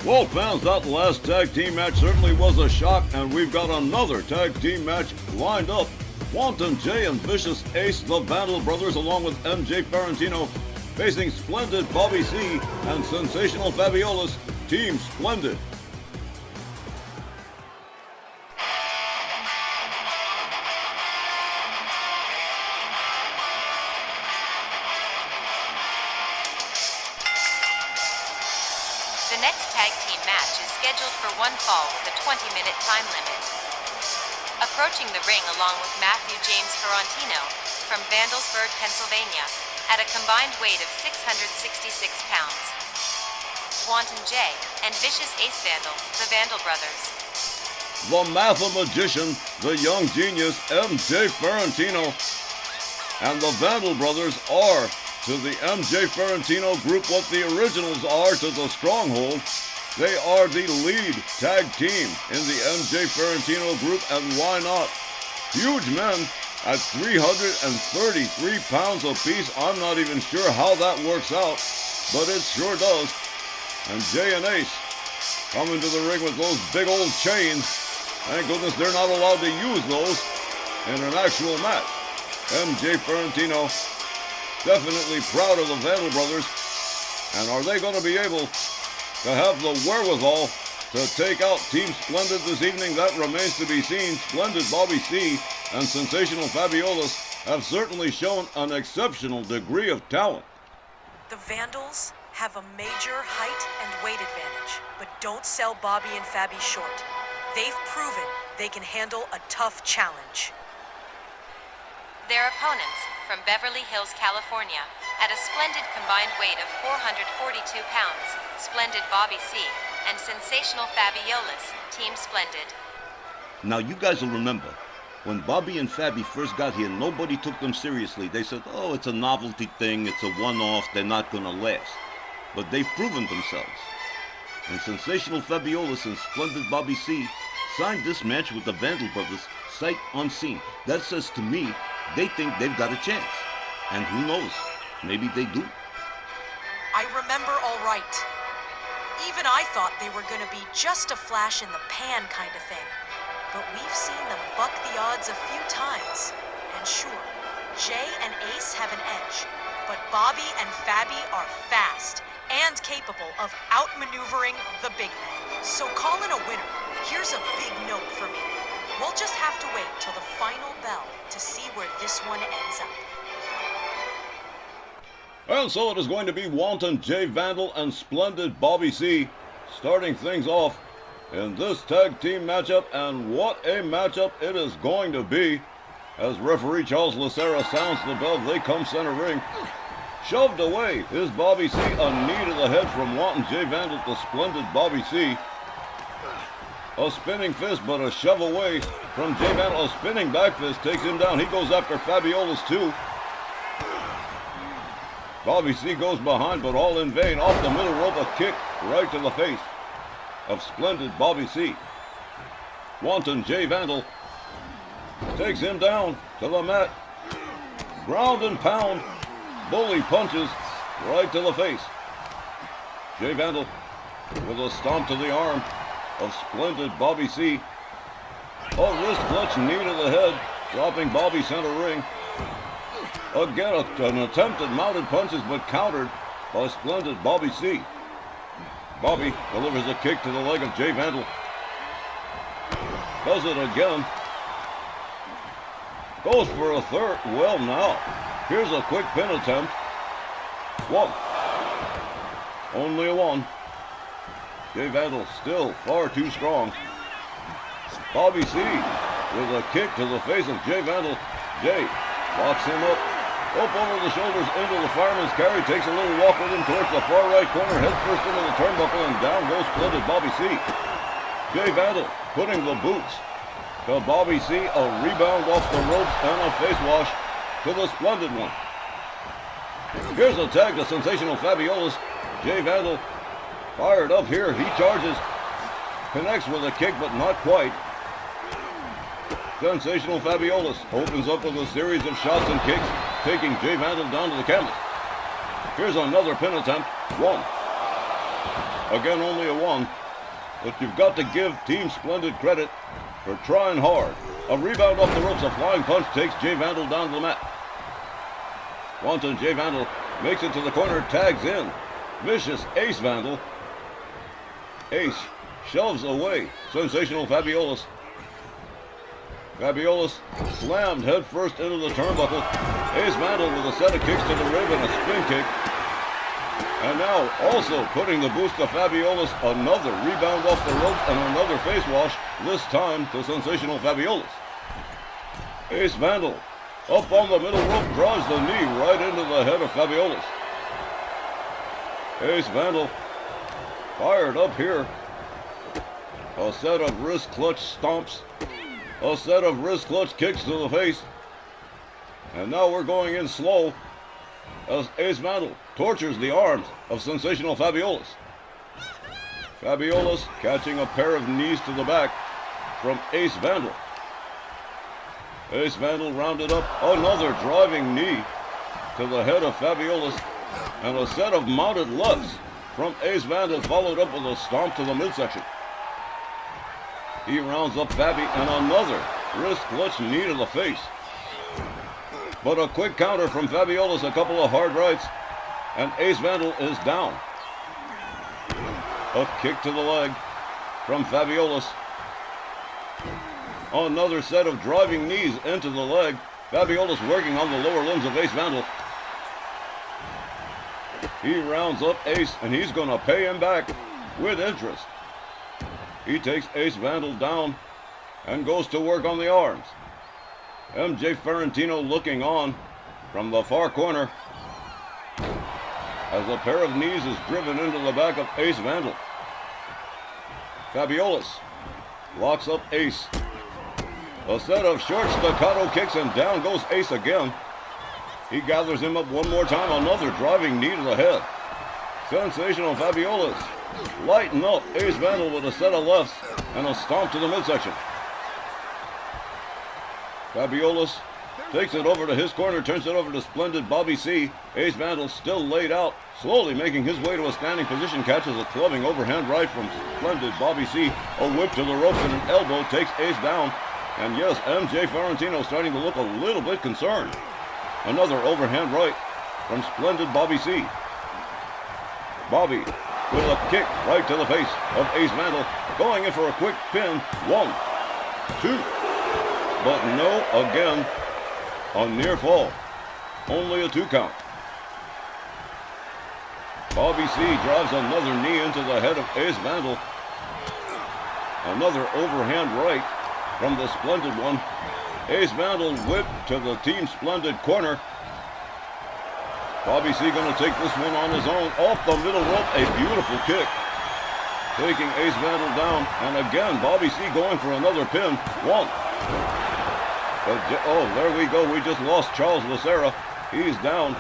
Well, fans, that last tag team match certainly was a shock, and we've got another tag team match lined up. Wanton Jay and Vicious Ace, the Vandal brothers, along with MJ Ferrantino, facing Splendid Bobby C and Sensational Fabulous, Team Splendid. The next tag team match is scheduled for one fall with a 20-minute time limit. Approaching the ring along with Matthew James Ferrantino from Vandalsburg, Pennsylvania, at a combined weight of 666 pounds. Wanton Jay and Vicious Ace Vandal, the Vandal brothers. The mathematician, the young genius MJ Ferrantino, and the Vandal brothers are to the MJ Ferrantino group what the originals are to the Stronghold. They are the lead tag team in the MJ Ferrantino group, and why not? Huge men at 333 pounds apiece. I'm not even sure how that works out, but it sure does. And Jay and Ace come into the ring with those big old chains. Thank goodness they're not allowed to use those in an actual match. MJ Ferrantino definitely proud of the Vandal brothers. And are they going to be able to have the wherewithal to take out Team Splendid this evening? That remains to be seen. Splendid Bobby C and Sensational Fabulous have certainly shown an exceptional degree of talent. The Vandals have a major height and weight advantage, but don't sell Bobby and Fabi short. They've proven they can handle a tough challenge. Their opponents, from Beverly Hills, California, at a splendid combined weight of 442 pounds, Splendid Bobby C and Sensational Fabulous, Team Splendid. Now you guys will remember, when Bobby and Fabi first got here, nobody took them seriously. They said, oh, it's a novelty thing, it's a one-off, they're not gonna last. But they've proven themselves. And Sensational Fabulous and Splendid Bobby C signed this match with the Vandal brothers sight unseen. That says to me, they think they've got a chance. And who knows, maybe they do. I remember all right. Even I thought they were gonna be just a flash in the pan kind of thing. But we've seen them buck the odds a few times. And sure, Jay and Ace have an edge, but Bobby and Fabi are fast and capable of outmaneuvering the big men. So call in a winner. Here's a big note for me. We'll just have to wait till the final bell to see where this one ends up. And so it is going to be Wanton Jay Vandal and Splendid Bobby C starting things off in this tag team matchup, and what a matchup it is going to be. As referee Charles Lacera sounds the bell, they come center ring. Shoved away is Bobby C, a knee to the head from Wanton Jay Vandal to Splendid Bobby C. A spinning fist, but a shove away from Jay Vandal. A spinning back fist takes him down. He goes after Fabulous too. Bobby C goes behind, but all in vain. Off the middle rope, a kick right to the face of Splendid Bobby C. Wanton Jay Vandal takes him down to the mat. Ground and pound. Bully punches right to the face. Jay Vandal with a stomp to the arm of Splendid Bobby C. A wrist clutch knee to the head, dropping Bobby center ring. Again, an attempted mounted punches, but countered by Splendid Bobby C. Bobby delivers a kick to the leg of Jay Vandal. Does it again. Goes for a third. Well, now, here's a quick pin attempt. One. Only a one. Jay Vandal still far too strong. Bobby C with a kick to the face of Jay Vandal. Jay locks him up over the shoulders into the fireman's carry, takes a little walk with him towards the far right corner, head first into the turnbuckle, and down goes Splendid Bobby C. Jay Vandal putting the boots to Bobby C, a rebound off the ropes and a face wash to the Splendid one. Here's a tag to Sensational Fabulous. Jay Vandal fired up here, he charges, connects with a kick, but not quite. Sensational Fabulous opens up with a series of shots and kicks, taking Jay Vandal down to the canvas. Here's another pin attempt. One. Again, only a 1. But you've got to give Team Splendid credit for trying hard. A rebound off the ropes, a flying punch takes Jay Vandal down to the mat. Wanton Jay Vandal makes it to the corner, tags in. Vicious Ace Vandal. Ace shoves away Sensational Fabulous. Fabulous slammed headfirst into the turnbuckle. Ace Vandal with a set of kicks to the rib and a spin kick. And now also putting the boost to Fabulous, another rebound off the ropes and another face wash, this time to Sensational Fabulous. Ace Vandal up on the middle rope, draws the knee right into the head of Fabulous. Ace Vandal fired up here. A set of wrist clutch stomps. A set of wrist clutch kicks to the face. And now we're going in slow as Ace Vandal tortures the arms of Sensational Fabulous. Fabulous catching a pair of knees to the back from Ace Vandal. Ace Vandal rounded up another driving knee to the head of Fabulous, and a set of mounted lefts from Ace Vandal followed up with a stomp to the midsection. He rounds up Fabi and another wrist clutch knee to the face. But a quick counter from Fabulous, a couple of hard rights, and Ace Vandal is down. A kick to the leg from Fabulous. Another set of driving knees into the leg. Fabulous working on the lower limbs of Ace Vandal. He rounds up Ace, and he's going to pay him back with interest. He takes Ace Vandal down and goes to work on the arms. MJ Ferrantino looking on from the far corner as a pair of knees is driven into the back of Ace Vandal. Fabulous locks up Ace. A set of short staccato kicks, and down goes Ace again. He gathers him up one more time, another driving knee to the head. Sensational Fabulous lighten up Ace Vandal with a set of lefts and a stomp to the midsection. Fabulous takes it over to his corner, turns it over to Splendid Bobby C. Ace Vandal still laid out, slowly making his way to a standing position, catches a clubbing overhand right from Splendid Bobby C. A whip to the ropes and an elbow takes Ace down. And yes, MJ Ferrantino starting to look a little bit concerned. Another overhand right from Splendid Bobby C. Bobby with a kick right to the face of Ace Vandal, going in for a quick pin. 1, 2. But no, again, a near fall. Only a 2 count. Bobby C drives another knee into the head of Ace Vandal. Another overhand right from the Splendid one. Ace Vandal whip to the Team Splendid corner. Bobby C going to take this one on his own. Off the middle rope, a beautiful kick. Taking Ace Vandal down. And again, Bobby C going for another pin. 1. Oh, there we go. We just lost Charles Lucera. He's down.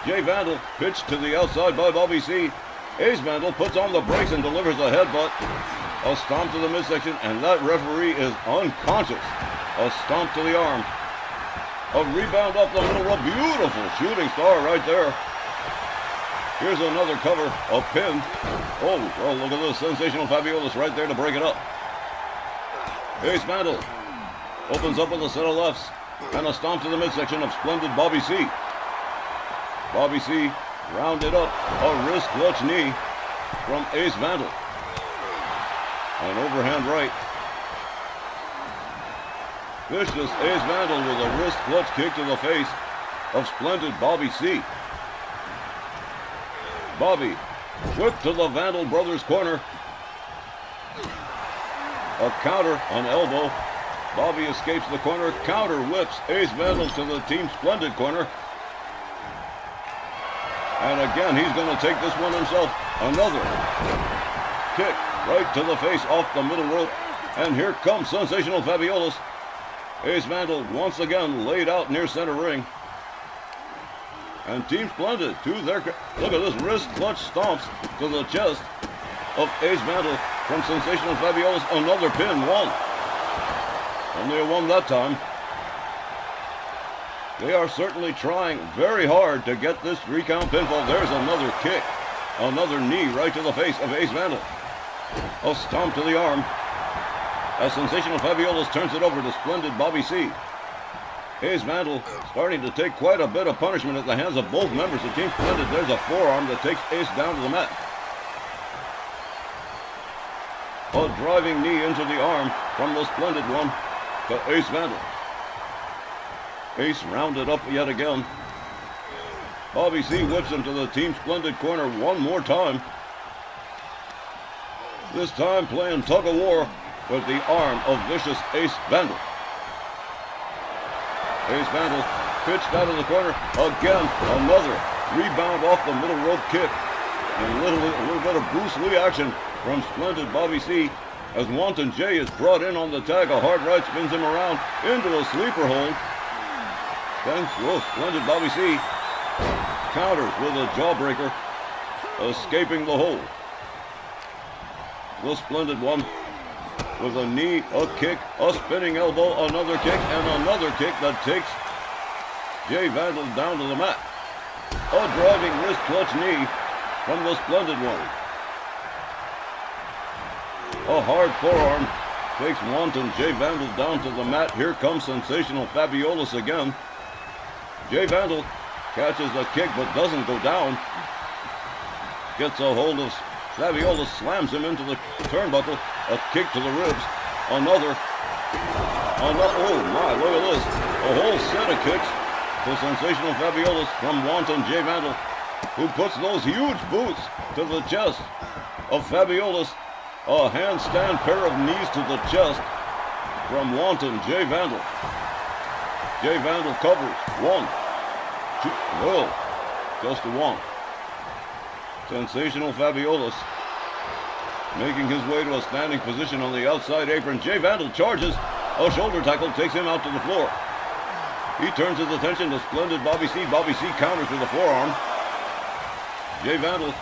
Jay Vandal pitched to the outside by Bobby C. Ace Vandal puts on the brakes and delivers a headbutt. A stomp to the midsection, and that referee is unconscious. A stomp to the arm. A rebound off the middle rope. Beautiful shooting star right there. Here's another cover. A pin. Oh, look at this. Sensational Fabulous right there to break it up. Ace Vandal opens up with a set of lefts and a stomp to the midsection of Splendid Bobby C. Bobby C rounded up. A wrist clutch knee from Ace Vandal. An overhand right. Vicious Ace Vandal with a wrist clutch kick to the face of Splendid Bobby C. Bobby whipped to the Vandal brothers corner. A counter, an elbow. Bobby escapes the corner, counter whips Ace Vandal to the Team Splendid corner. And again, he's going to take this one himself. Another kick right to the face off the middle rope. And here comes Sensational Fabulous. Ace Vandal once again laid out near center ring. And Team Splendid to their... Look at this wrist clutch stomps to the chest of Ace Vandal from Sensational Fabulous. Another pin, 1. Only a 1 that time. They are certainly trying very hard to get this 3-count pinfall. There's another kick Another knee right to the face of Ace Vandal. A stomp to the arm. As Sensational Fabulous turns it over to Splendid Bobby C. Ace Vandal starting to take quite a bit of punishment at the hands of both members of Team Splendid. There's a forearm that takes Ace down to the mat. A driving knee into the arm from the Splendid one to Ace Vandal. Ace rounded up yet again. Bobby C whips him to the Team Splendid corner one more time. This time playing tug of war with the arm of vicious Ace Vandal. Ace Vandal pitched out of the corner. Again, another rebound off the middle rope kick. And a little bit of Bruce Lee action from Splendid Bobby C. As Wanton J is brought in on the tag. A hard right spins him around into a sleeper hold. Then, Splendid Bobby C counters with a jawbreaker, escaping the hold. The Splendid one with a knee, a kick, a spinning elbow, another kick, and another kick that takes Jay Vandal down to the mat. A driving wrist clutch knee from the Splendid one. A hard forearm takes Wanton Jay Vandal down to the mat. Here comes Sensational Fabulous again. Jay Vandal catches a kick but doesn't go down. Gets a hold of Fabulous, slams him into the turnbuckle. A kick to the ribs. Another. Oh my, look at this. A whole set of kicks to Sensational Fabulous from Wanton Jay Vandal, who puts those huge boots to the chest of Fabulous. A handstand pair of knees to the chest from Wanton Jay Vandal. Jay Vandal covers. 1, 2, well, just a 1. Sensational Fabulous making his way to a standing position on the outside apron. Jay Vandal charges. A shoulder tackle takes him out to the floor. He turns his attention to Splendid Bobby C. Bobby C counters with a forearm. Jay Vandal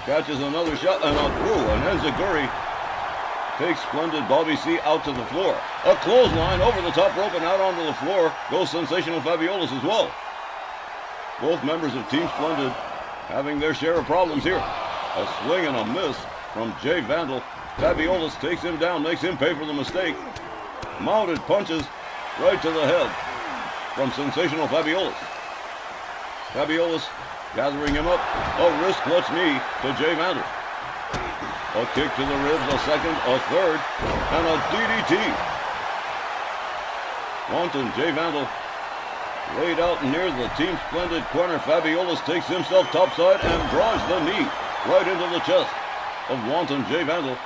catches another shot and an enziguri takes Splendid Bobby C out to the floor. A clothesline over the top rope and out onto the floor goes Sensational Fabulous as well. Both members of Team Splendid having their share of problems here. A swing and a miss from Jay Vandal. Fabulous takes him down, makes him pay for the mistake. Mounted punches right to the head from Sensational Fabulous. Fabulous gathering him up. A wrist clutch knee to Jay Vandal. A kick to the ribs, a second, a third, and a DDT. Wanton Jay Vandal laid out near the Team Splendid corner. Fabulous takes himself topside and drives the knee right into the chest of Wanton Jay Vandal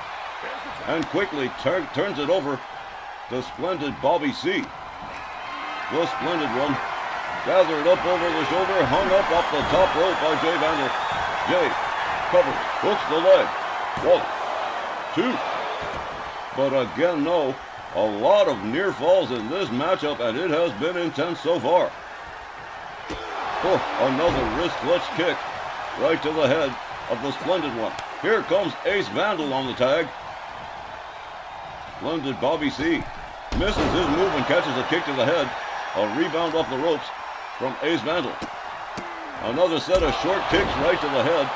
and quickly turns it over to Splendid Bobby C. The Splendid one gathered up over the shoulder, hung up off the top rope by Jay Vandal. Jay covers, hooks the leg. 1, 2. But again, no. A lot of near falls in this matchup, and it has been intense so far. Oh, another wrist clutch kick right to the head of the Splendid one. Here comes Ace Vandal on the tag. Splendid Bobby C misses his move and catches a kick to the head. A rebound off the ropes from Ace Vandal. Another set of short kicks right to the head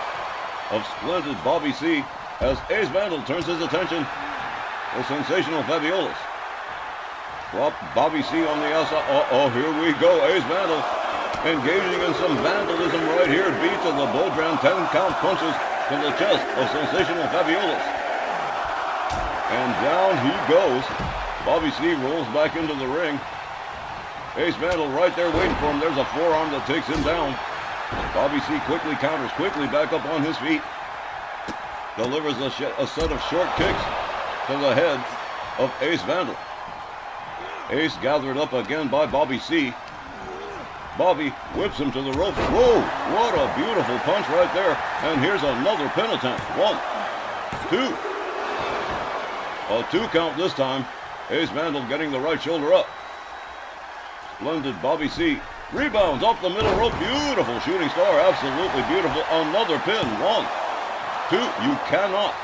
of Splendid Bobby C as Ace Vandal turns his attention to Sensational Fabulous. Bobby C on the outside. Here we go. Ace Vandal engaging in some vandalism right here. Beats of the Bodran 10-count punches to the chest of Sensational Fabulous. And down he goes. Bobby C rolls back into the ring. Ace Vandal right there waiting for him. There's a forearm that takes him down. Bobby C quickly counters, quickly back up on his feet. Delivers a set of short kicks to the head of Ace Vandal. Ace gathered up again by Bobby C. Bobby whips him to the ropes. Whoa, what a beautiful punch right there. And here's another pin attempt. 1, 2. A 2 count this time. Ace Vandal getting the right shoulder up. Splendid Bobby C rebounds off the middle rope. Beautiful shooting star. Absolutely beautiful. Another pin. 1, 2. You cannot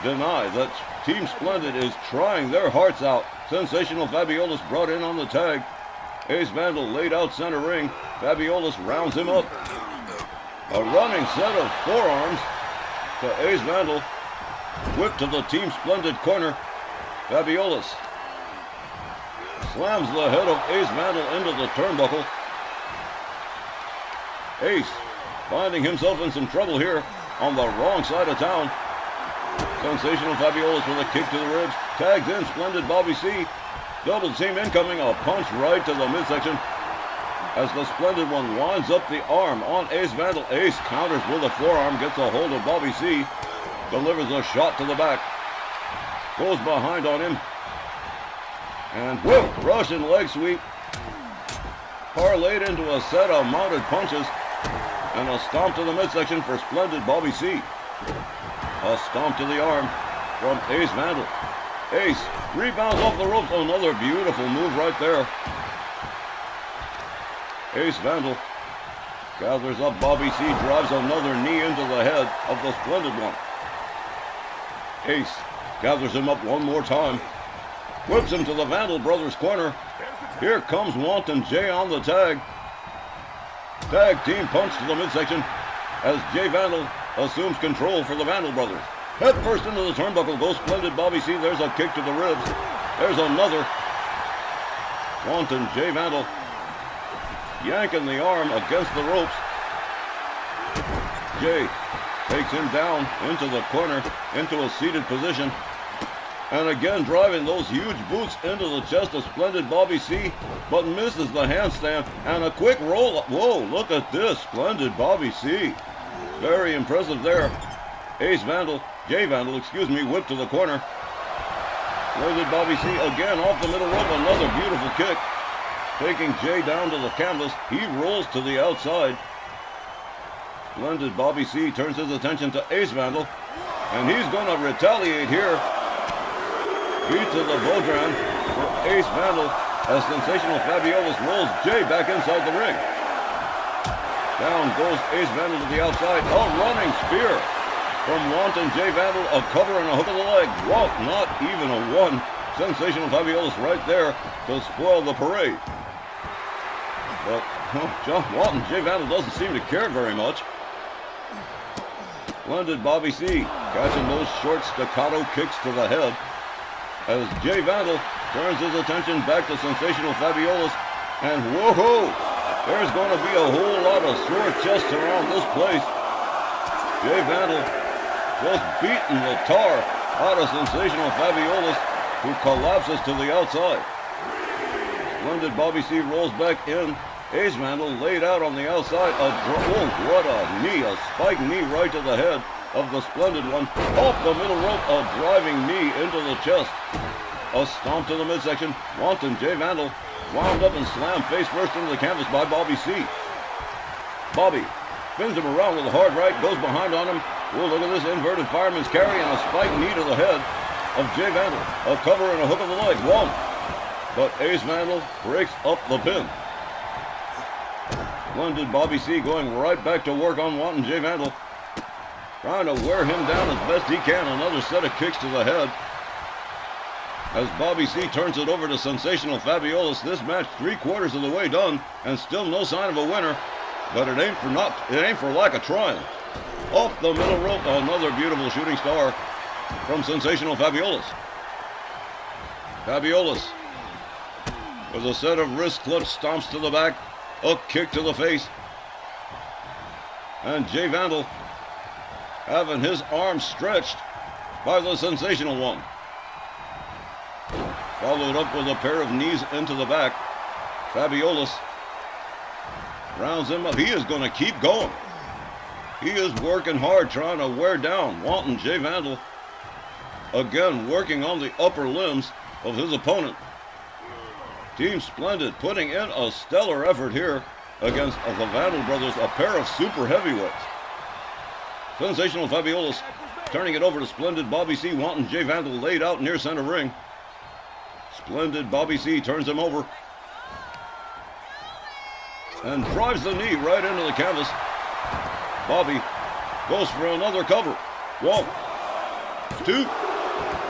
deny that Team Splendid is trying their hearts out. Sensational Fabulous brought in on the tag. Ace Vandal laid out center ring. Fabulous rounds him up. A running set of forearms to Ace Vandal. Whip to the Team Splendid corner. Fabulous slams the head of Ace Vandal into the turnbuckle. Ace finding himself in some trouble here on the wrong side of town. Sensational Fabulous with a kick to the ribs. Tags in Splendid Bobby C. Double team incoming. A punch right to the midsection as the Splendid One winds up the arm on Ace Vandal. Ace counters with a forearm. Gets a hold of Bobby C. Delivers a shot to the back. Goes behind on him. And whoop! Russian leg sweep. Parlayed into a set of mounted punches. And a stomp to the midsection for Splendid Bobby C. A stomp to the arm from Ace Vandal. Ace rebounds off the ropes. Another beautiful move right there. Ace Vandal gathers up Bobby C. Drives another knee into the head of the Splendid One. Ace gathers him up one more time. Whips him to the Vandal brothers corner. Here comes Wanton Jay on the tag. Tag team punch to the midsection as Jay Vandal assumes control for the Vandal brothers. Head first into the turnbuckle goes Splendid Bobby C. There's a kick to the ribs. There's another. Wanton Jay Vandal yanking the arm against the ropes. Jay takes him down into the corner, into a seated position. And again driving those huge boots into the chest of Splendid Bobby C, but misses the handstand and a quick roll up. Whoa, look at this, Splendid Bobby C. Very impressive there. Ace Vandal, Jay Vandal, whipped to the corner. Splendid Bobby C again off the middle rope, another beautiful kick. Taking Jay down to the canvas, he rolls to the outside. Splendid Bobby C turns his attention to Ace Vandal, and he's going to retaliate here. Beat to the Bodran for Ace Vandal as Sensational Fabulous rolls Jay back inside the ring. Down goes Ace Vandal to the outside. A running spear from Wanton Jay Vandal. A cover and a hook of the leg. Well, not even a one. Sensational Fabulous right there to spoil the parade. But John Wanton Jay Vandal doesn't seem to care very much. Splendid Bobby C catching those short staccato kicks to the head as Jay Vandal turns his attention back to Sensational Fabulous. And whoa, there's going to be a whole lot of sore chests around this place. Jay Vandal just beating the tar out of Sensational Fabulous, who collapses to the outside. Splendid Bobby C rolls back in. Ace Vandal laid out on the outside. What a knee, a spike knee right to the head of the Splendid One. Off the middle rope, a driving knee into the chest. A stomp to the midsection. Wanton Jay Vandal wound up and slammed face first into the canvas by Bobby C. Bobby spins him around with a hard right, goes behind on him. Oh, look at this inverted fireman's carry and a spike knee to the head of Jay Vandal. A cover and a hook of the leg. One. But Ace Vandal breaks up the pin. Splendid Bobby C going right back to work on Wanton Jay Vandal. Trying to wear him down as best he can. Another set of kicks to the head. As Bobby C turns it over to Sensational Fabulous. This match 3/4 of the way done and still no sign of a winner. But it ain't for lack of trying. Off the middle rope, another beautiful shooting star from Sensational Fabulous. Fabulous with a set of wrist clutch stomps to the back, a kick to the face. And Jay Vandal having his arms stretched by the Sensational One. Followed up with a pair of knees into the back. Fabulous rounds him up. He is going to keep going. He is working hard trying to wear down Wanton Jay Vandal. Again, working on the upper limbs of his opponent. Team Splendid putting in a stellar effort here against the Vandal brothers, a pair of super heavyweights. Sensational Fabulous turning it over to Splendid Bobby C. Wanton Jay Vandal laid out near center ring. Splendid Bobby C turns him over and drives the knee right into the canvas. Bobby goes for another cover. 1, 2,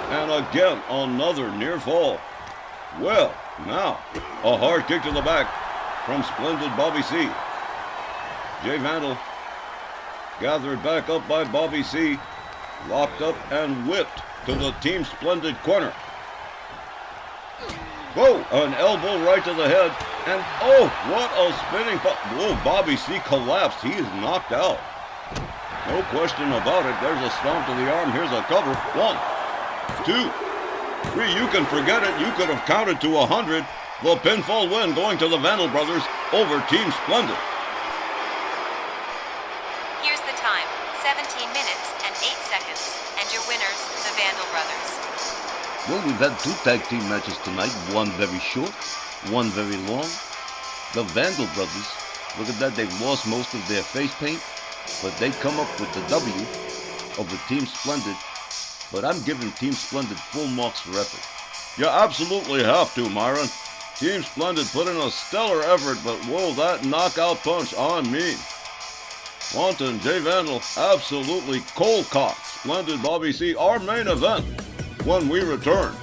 and again another near fall. Well, now a hard kick to the back from Splendid Bobby C. Jay Vandal gathered back up by Bobby C, locked up and whipped to the Team Splendid corner. Whoa, an elbow right to the head, and oh, what a spinning whoa, Bobby C collapsed. He is knocked out. No question about it. There's a stomp to the arm. Here's a cover. 1, 2, 3. You can forget it. You could have counted to 100. The pinfall win going to the Vandal brothers over Team Splendid. Here's the time, 17 minutes and 8 seconds, and your winners, the Vandal brothers. Well, we've had 2 tag team matches tonight, one very short, one very long. The Vandal brothers, look at that, they've lost most of their face paint, but they come up with the W over Team Splendid. But I'm giving Team Splendid full marks for effort. You absolutely have to, Myron. Team Splendid put in a stellar effort, but whoa, that knockout punch on me. Wanton J. Vandal absolutely cold-cocked Splendid Bobby C, our main event, when we return.